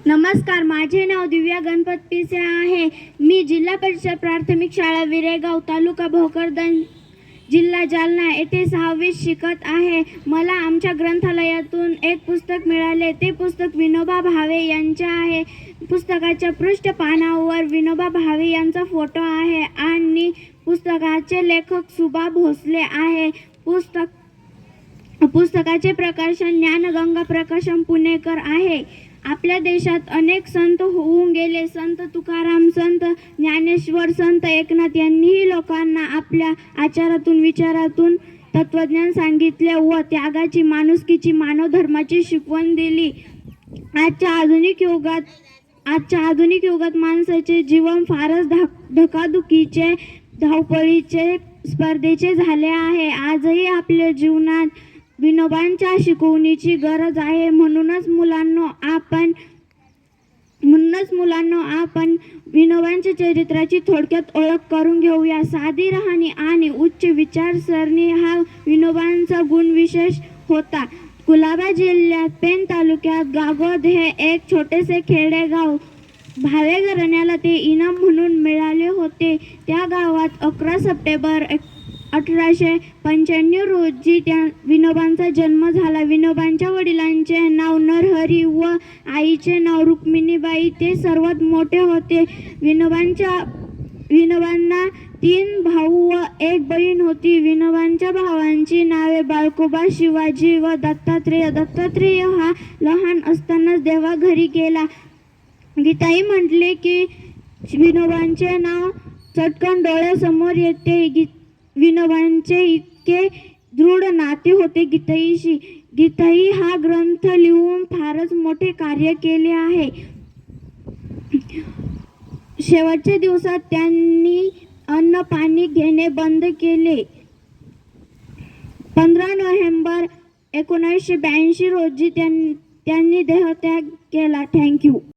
नमस्कार, माझे नाव दिव्या गणपत पिसे आहे. मी जिल्हा परिषद प्राथमिक शाळा विरेगाव, तालुका भोकरदन, जिल्हा जालना येथे 6वीत शिकत आहे. मला आमच्या ग्रंथालयातून एक पुस्तक मिळाले. ते पुस्तक विनोबा भावे यांचे आहे. पुस्तकाच्या पृष्ठपानावर विनोबा भावे यांचा फोटो आहे आणि पुस्तकाचे लेखक सुभा भोसले आहे. पुस्तकाचे प्रकाशन ज्ञानगंगा प्रकाशन पुणेकर आहे. आपल्या देशात अनेक संत होऊन गेले. संत तुकाराम, संत ज्ञानेश्वर, संत एकनाथ यांनीही लोकांना आपल्या आचारातून, विचारातून तत्वज्ञान सांगितले व त्यागाची, माणुसकीची, मानवधर्माची शिकवण दिली. आजच्या आधुनिक युगात माणसाचे जीवन फारच धकाधकीचे, धावपळीचे, स्पर्धेचे झाले आहे. आजही आपल्या जीवनात विनोबांच्या शिकवणीची गरज आहे. म्हणूनच मुलांनो आपण विनोबांच्या चरित्राची थोडक्यात ओळख करून घेऊया. साधी राहणी आणि उच्च विचारसरणी हा विनोबांचा गुणविशेष होता. कुलाबा जिल्ह्यात पेण तालुक्यात गागोद हे एक छोटेसे खेडेगाव. भावे घराण्याला ते इनाम म्हणून मिळाले होते. त्या गावात 11 सप्टेंबर 1895 रोजी विनोबांचा जन्म झाला. विनोबांच्या वडिलांचे नाव नरहरी व आईचे नाव रुक्मिणीबाई. ते सर्वात मोठे होते. विनोबांना 3 भाऊ व 1 बहीण होती. विनोबांच्या भावांची नावे बाळकोबा, शिवाजी व दत्तात्रेय. दत्तात्रेय हा लहान असतानाच देवाघरी गेला. गीताई म्हटले की विनोबांचे नाव चटकन डोळ्यासमोर येते. विनोबांचे इतके दृढ नाते होते गीताईशी. गीताई हा ग्रंथ लिहून फारच मोठे कार्य केले आहे. शेवटच्या दिवसात त्यांनी अन्न पाणी घेणे बंद केले. 15 नोव्हेंबर 1982 रोजी त्यांनी देहत्याग केला. थँक्यू.